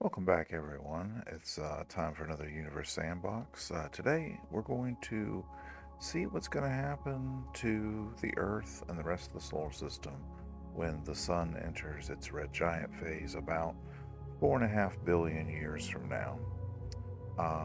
Welcome back, everyone. It's time for another Universe Sandbox. Today, we're going to see what's going to happen to the Earth and the rest of the solar system when the Sun enters its red giant phase about 4.5 billion years from now.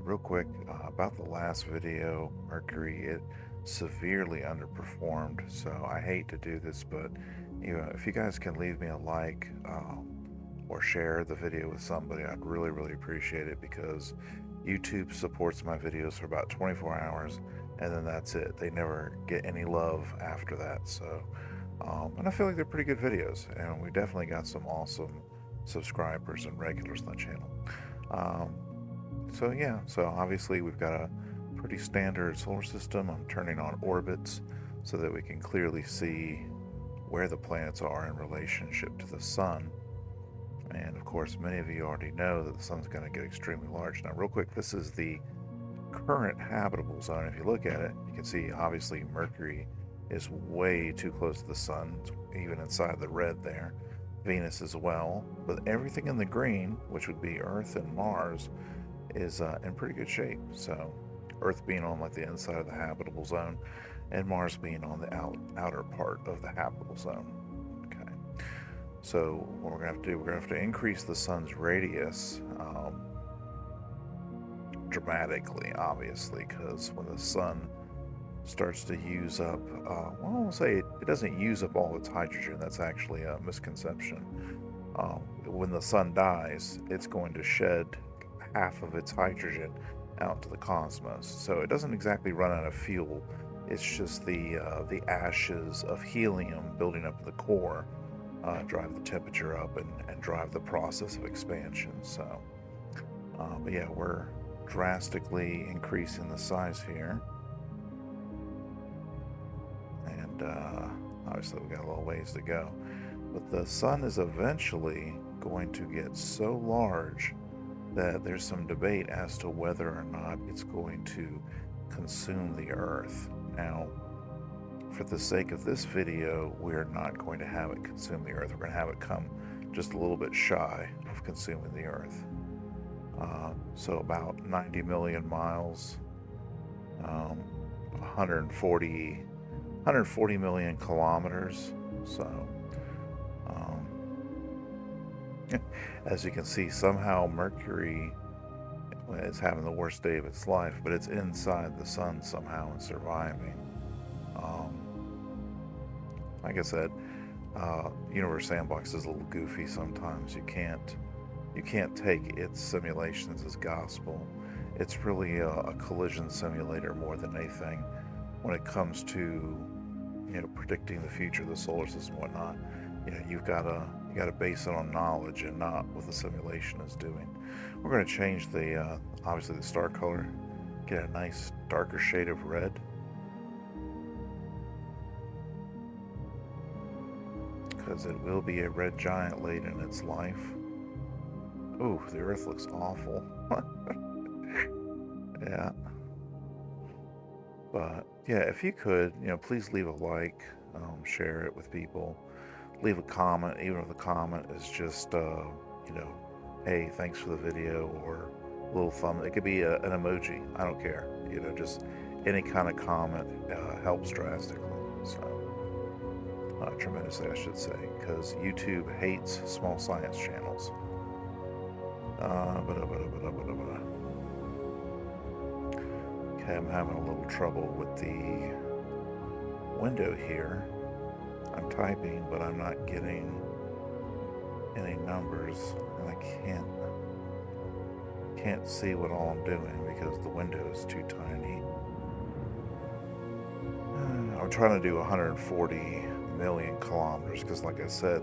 Real quick, about the last video, Mercury, it severely underperformed, so I hate to do this, but if you guys can leave me a like, or share the video with somebody, I'd really appreciate it, because YouTube supports my videos for about 24 hours and then that's it. They never get any love after that. So, and I feel like they're pretty good videos, and we definitely got some awesome subscribers and regulars on the channel. Um, so yeah, so obviously we've got a pretty standard solar system. I'm turning on orbits so that we can clearly see where the planets are in relationship to the sun. And of course, many of you already know that the sun's going to get extremely large. Now, real quick, this is the current habitable zone. If you look at it, you can see obviously Mercury is way too close to the sun, even inside the red there. Venus as well, but everything in the green, which would be Earth and Mars, is in pretty good shape. So Earth being on like the inside of the habitable zone, and Mars being on the outer part of the habitable zone. Okay. So what we're going to have to do, we're going to have to increase the sun's radius dramatically, obviously, because when the sun starts to use up, well, I'll say it doesn't use up all its hydrogen. That's actually a misconception. When the sun dies, it's going to shed half of its hydrogen out to the cosmos. So it doesn't exactly run out of fuel. It's just the ashes of helium building up the core drive the temperature up and drive the process of expansion. So, but yeah, we're drastically increasing the size here. And obviously we got a little ways to go. But the sun is eventually going to get so large that there's some debate as to whether or not it's going to consume the Earth. Now, for the sake of this video, we're not going to have it consume the Earth. We're going to have it come just a little bit shy of consuming the Earth. So about 90 million miles, 140 million kilometers. So, as you can see, somehow Mercury is having the worst day of its life, but it's inside the sun somehow and surviving. Like I said, Universe Sandbox is a little goofy sometimes. You can't take its simulations as gospel. It's really a collision simulator more than anything when it comes to predicting the future of the solar system and whatnot. You gotta base it on knowledge and not what the simulation is doing. We're going to change the obviously the star color, get a nice darker shade of red. Because it will be a red giant late in its life. Ooh, the Earth looks awful. Yeah. But yeah, if you could, please leave a like, share it with people, leave a comment, even if the comment is just, hey, thanks for the video, or a little thumb. It could be an emoji. I don't care. Just any kind of comment helps drastically. So. Tremendously, I should say, because YouTube hates small science channels. Okay, I'm having a little trouble with the window here. I'm typing, but I'm not getting any numbers, and I can't see what all I'm doing because the window is too tiny. I'm trying to do 140 million kilometers because, like I said,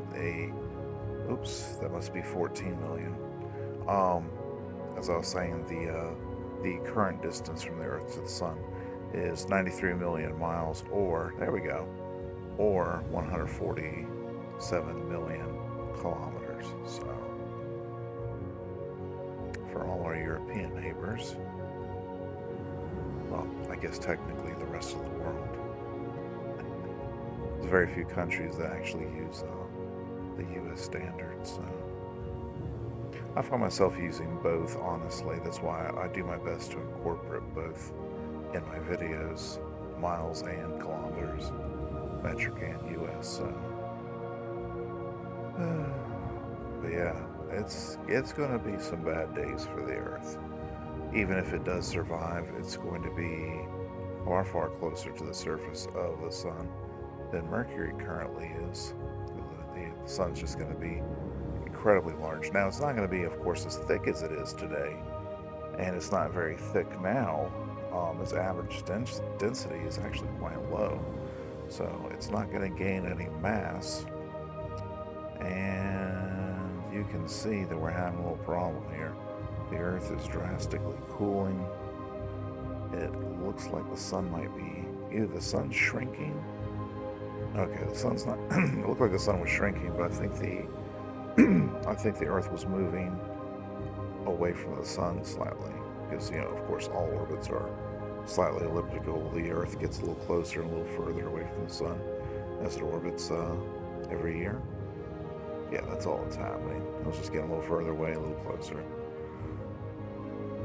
oops, that must be 14 million. As I was saying, the current distance from the Earth to the Sun is 93 million miles, or there we go, or 147 million kilometers. So, for all our European neighbors, well, I guess technically the rest of the world. There's very few countries that actually use the U.S. standards. I find myself using both, honestly. That's why I do my best to incorporate both in my videos, miles and kilometers, metric and US. So, but yeah, it's going to be some bad days for the Earth. Even if it does survive, it's going to be far, far closer to the surface of the sun than Mercury currently is. The sun's just going to be incredibly large. Now, it's not going to be, of course, as thick as it is today, and it's not very thick now. Its average density is actually quite low, so it's not going to gain any mass. And you can see that we're having a little problem here. The Earth is drastically cooling. It looks like the sun might be, either the sun's shrinking. Okay, the sun's not, it looked like the sun was shrinking, but I think the Earth was moving away from the sun slightly, because, you know, of course, all orbits are slightly elliptical. The Earth gets a little closer and a little further away from the sun as it orbits every year. Yeah, that's all that's happening. It's just getting a little further away, a little closer.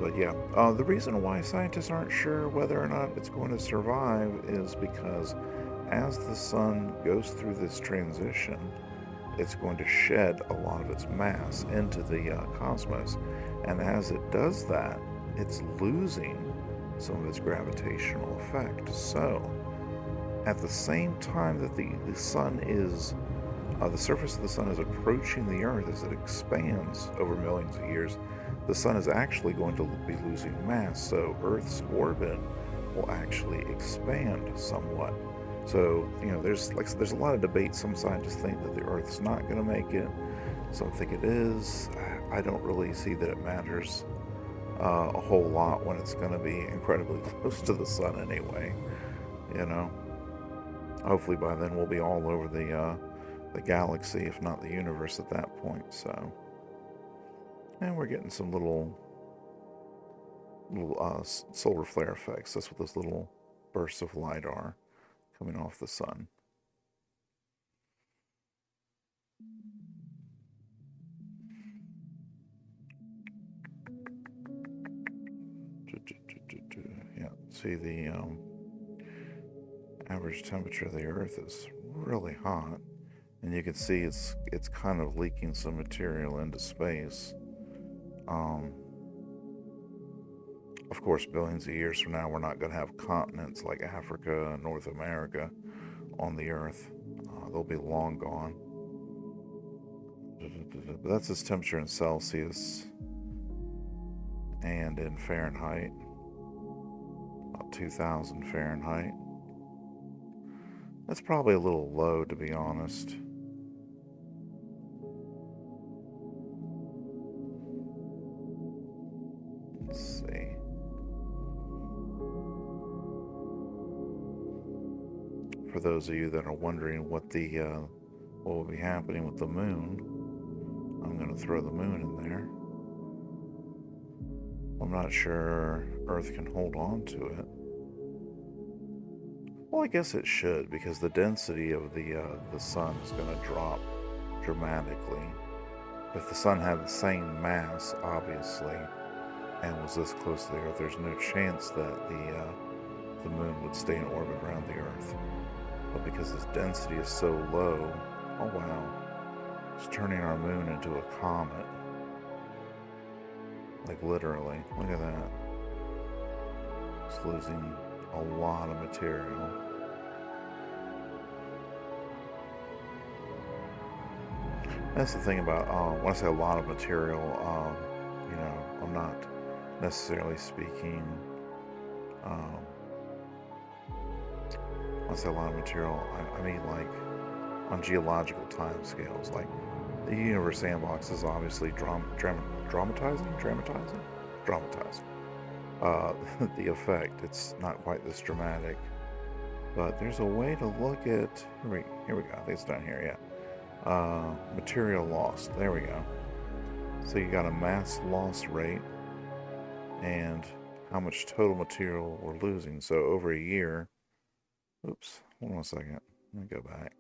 But yeah, the reason why scientists aren't sure whether or not it's going to survive is because as the sun goes through this transition, it's going to shed a lot of its mass into the cosmos. And as it does that, it's losing some of its gravitational effect. So, at the same time that the sun is, the surface of the sun is approaching the Earth as it expands over millions of years, the sun is actually going to be losing mass. So, Earth's orbit will actually expand somewhat. So, you know, there's a lot of debate. Some scientists think that the Earth's not going to make it. Some think it is. I don't really see that it matters a whole lot when it's going to be incredibly close to the sun anyway. You know, hopefully by then we'll be all over the galaxy, if not the universe, at that point. So, and we're getting some little solar flare effects. That's what those little bursts of light are coming off the sun. Yeah, see the average temperature of the Earth is really hot, and you can see it's kind of leaking some material into space. Of course, billions of years from now, we're not going to have continents like Africa and North America on the Earth. They'll be long gone. But that's its temperature in Celsius and in Fahrenheit. About 2000 Fahrenheit. That's probably a little low, to be honest. Let's see. For those of you that are wondering what will be happening with the moon, I'm going to throw the moon in there. I'm not sure Earth can hold on to it. Well, I guess it should, because the density of the sun is going to drop dramatically. If the sun had the same mass, obviously, and was this close to the Earth, there's no chance that the moon would stay in orbit around the Earth. But because its density is so low, oh wow, it's turning our moon into a comet. Like literally, look at that. It's losing a lot of material. That's the thing about, when I say a lot of material, you know, I'm not necessarily speaking, when I say a lot of material, I mean like on geological time scales. Like the universe sandbox is obviously dramatizing the effect. It's not quite this dramatic, but there's a way to look at, here we go, I think it's down here, yeah. Material lost, there we go. So you got a mass loss rate and how much total material we're losing. So over a year, oops, hold on a second, let me go back.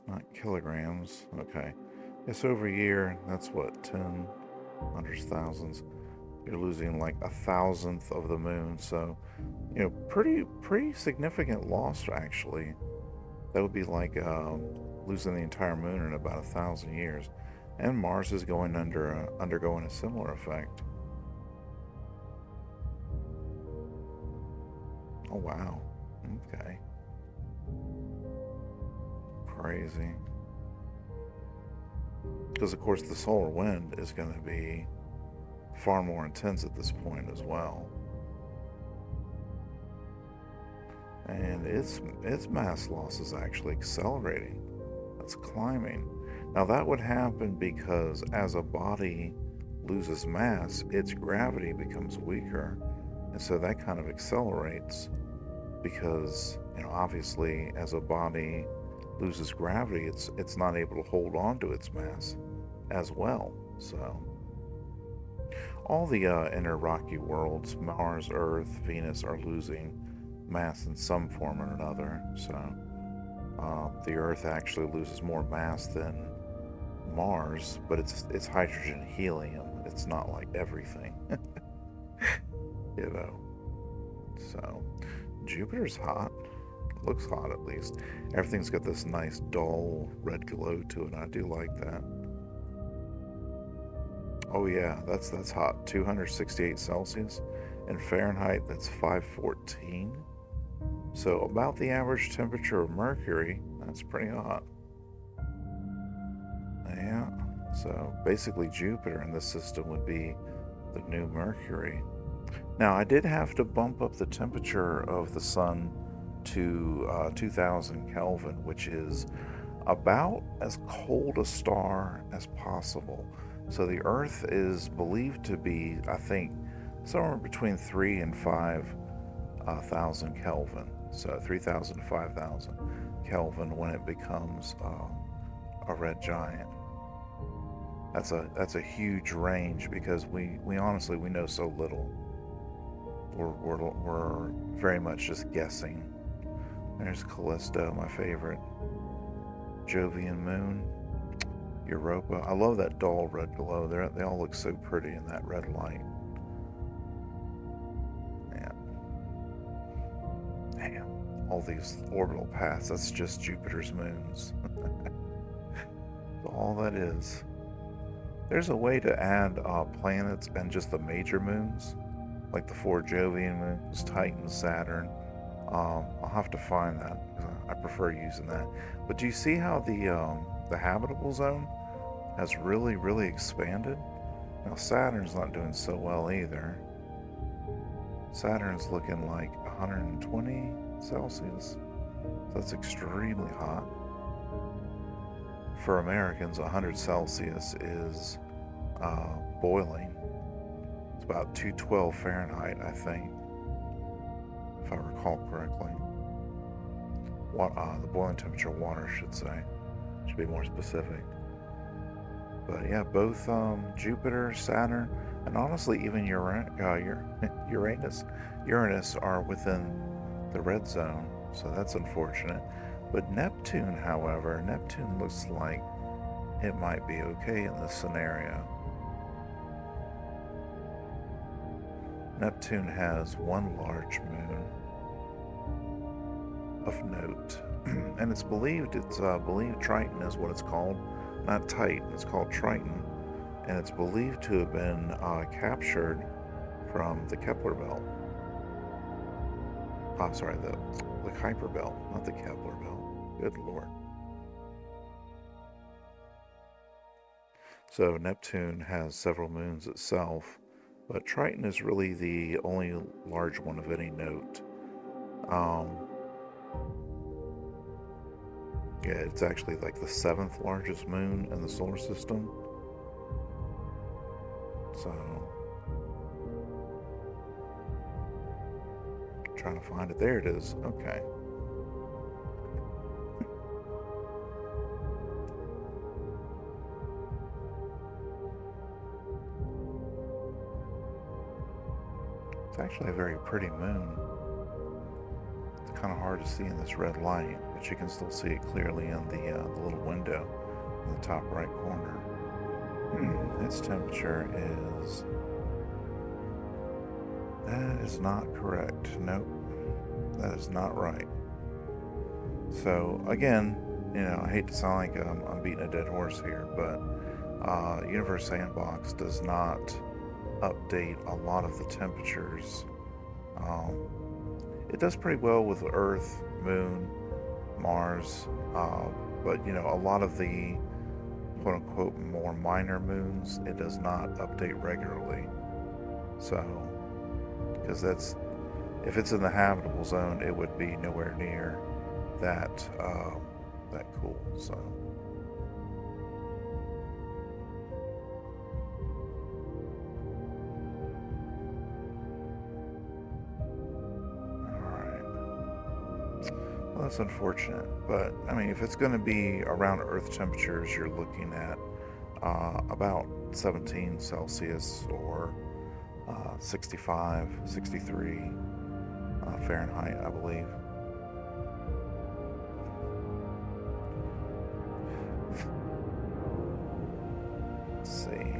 Not kilograms, okay. It's over a year. That's what, 10, hundreds, thousands. You're losing like 1,000th of the moon. So, pretty significant loss actually. That would be like losing the entire moon in about 1,000 years. And Mars is undergoing a similar effect. Oh wow. Okay. Crazy. Because of course the solar wind is going to be far more intense at this point as well. And its mass loss is actually accelerating. It's climbing. Now that would happen because as a body loses mass, its gravity becomes weaker. And so that kind of accelerates because, obviously as a body loses gravity, it's not able to hold on to its mass as well. So all the inner rocky worlds, Mars, Earth, Venus, are losing mass in some form or another. So the Earth actually loses more mass than Mars, but it's hydrogen helium. It's not like everything, you know. So Jupiter's hot. Looks hot at least. Everything's got this nice dull red glow to it. I do like that. Oh yeah, that's hot. 268 Celsius. In Fahrenheit, that's 514. So about the average temperature of Mercury. That's pretty hot. Yeah. So basically Jupiter in this system would be the new Mercury. Now I did have to bump up the temperature of the sun to 2000 Kelvin, which is about as cold a star as possible. So the Earth is believed to be, I think, somewhere between 3 and 5,000 Kelvin. So 3,000 to 5,000 Kelvin when it becomes a red giant. That's a huge range because we honestly we know so little. We're very much just guessing. There's Callisto, my favorite. Jovian moon. Europa. I love that dull red glow. They all look so pretty in that red light. Man. Damn. All these orbital paths. That's just Jupiter's moons. All that is. There's a way to add planets and just the major moons, like the 4 Jovian moons, Titan, Saturn. I'll have to find that. I prefer using that. But do you see how the habitable zone has really expanded? Now Saturn's not doing so well either. Saturn's looking like 120 Celsius. So that's extremely hot. For Americans, 100 Celsius is boiling. It's about 212 Fahrenheit, I think, if I recall correctly. The boiling temperature of water, should say. Should be more specific. But yeah, both Jupiter, Saturn, and honestly even Uranus are within the red zone, so that's unfortunate. But Neptune, however, Neptune looks like it might be okay in this scenario. Neptune has one large moon of note, and it's believed Triton is what it's called, not Titan. It's called Triton, and it's believed to have been captured from the Kepler belt. I'm sorry, the Kuiper belt, not the Kepler belt. Good lord. So Neptune has several moons itself, but Triton is really the only large one of any note. Yeah, it's actually like the 7th largest moon in the solar system. So, trying to find it. There it is. Okay. It's actually a very pretty moon. It's kind of hard to see in this red light, but you can still see it clearly in the little window in the top right corner. Its temperature is... That is not correct. Nope. That is not right. So, again, I hate to sound like I'm beating a dead horse here, but Universe Sandbox does not update a lot of the temperatures. It does pretty well with Earth, Moon, Mars, but a lot of the quote unquote more minor moons, it does not update regularly. So, because if it's in the habitable zone, it would be nowhere near that cool. So. Well, that's unfortunate, but I mean, if it's going to be around Earth temperatures, you're looking at about 17 Celsius or 65, 63 Fahrenheit, I believe. Let's see.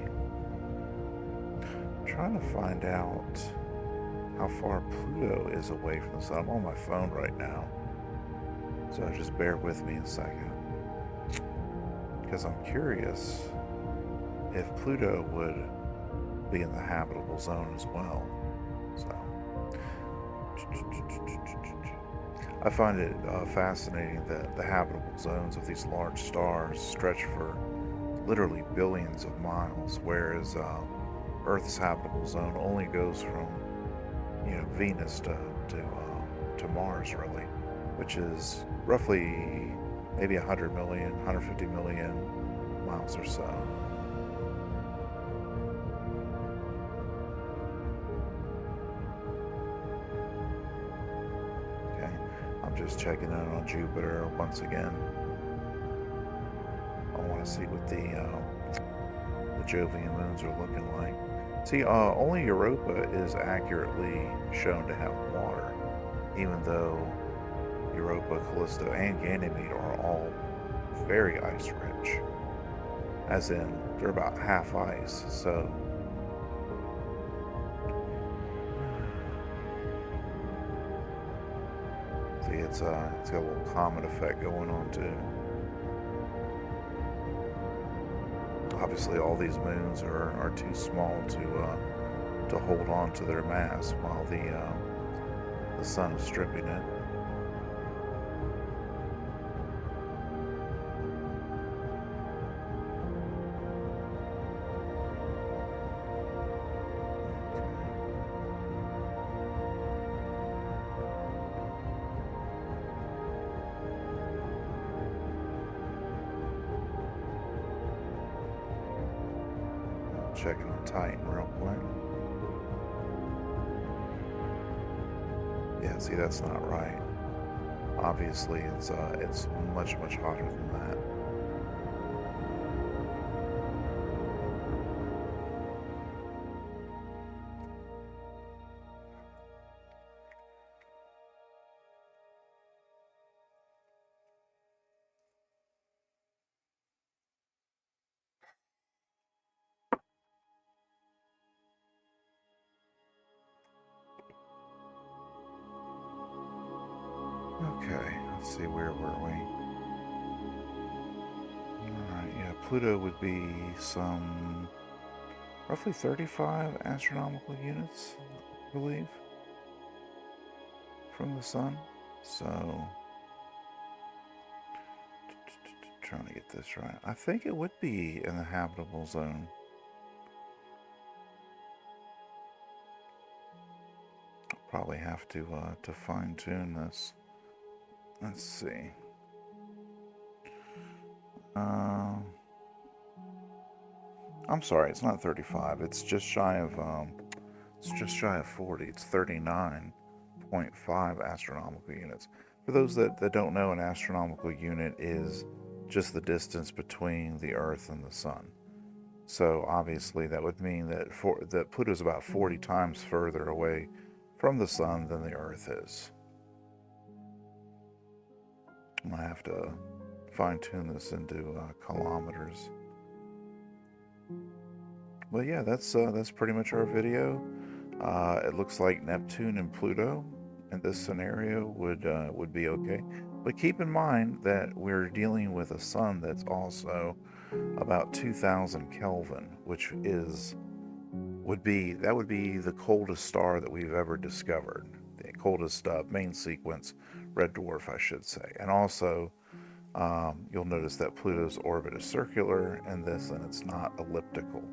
I'm trying to find out how far Pluto is away from the sun. I'm on my phone right now. So just bear with me a second, because I'm curious if Pluto would be in the habitable zone as well. So I find it fascinating that the habitable zones of these large stars stretch for literally billions of miles, whereas Earth's habitable zone only goes from Venus to Mars, really, which is roughly maybe 100 million, 150 million miles or so. Okay, I'm just checking in on Jupiter once again. I want to see what the Jovian moons are looking like. See, only Europa is accurately shown to have water, even though Europa, Callisto, and Ganymede are all very ice rich. As in, they're about half ice, so... See, it's got a little comet effect going on, too. Obviously, all these moons are too small to hold on to their mass while the sun is stripping it. Checking the Titan real quick. Yeah, see, that's not right. Obviously, it's much hotter than that. Okay, let's see, where were we? Alright, yeah, Pluto would be some roughly 35 astronomical units, I believe, from the sun. So, trying to get this right. I think it would be in the habitable zone. I'll probably have to fine tune this. Let's see. I'm sorry, it's not 35. It's just shy of 40. It's 39.5 astronomical units. For those that don't know, an astronomical unit is just the distance between the Earth and the Sun. So obviously that would mean that Pluto is about 40 times further away from the Sun than the Earth is. I'm gonna have to fine-tune this into kilometers. But yeah, that's pretty much our video. It looks like Neptune and Pluto in this scenario would be okay. But keep in mind that we're dealing with a sun that's also about 2,000 Kelvin, which would be the coldest star that we've ever discovered, the coldest main sequence red dwarf, I should say. And also, you'll notice that Pluto's orbit is circular in this, and it's not elliptical.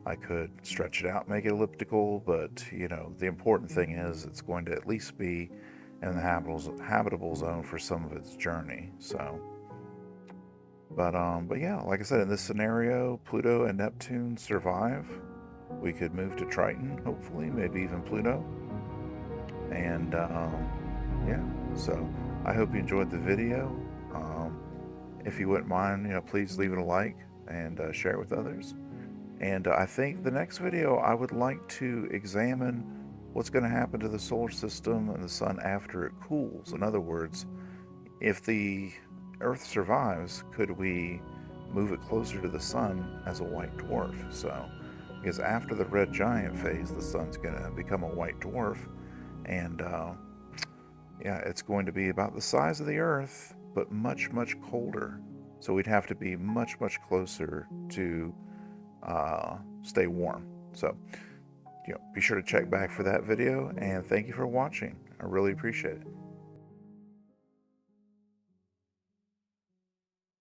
I could stretch it out, make it elliptical, but the important thing is it's going to at least be in the habitable zone for some of its journey. So, but yeah, like I said, in this scenario, Pluto and Neptune survive. We could move to Triton, hopefully, maybe even Pluto. And yeah, so I hope you enjoyed the video. If you wouldn't mind, please leave it a like and share it with others. And I think the next video I would like to examine what's going to happen to the solar system and the sun after it cools. In other words, if the Earth survives, could we move it closer to the sun as a white dwarf? So, because after the red giant phase, the sun's going to become a white dwarf, and yeah, it's going to be about the size of the Earth, but much, much colder. So we'd have to be much, much closer to stay warm. So, be sure to check back for that video, and thank you for watching. I really appreciate it.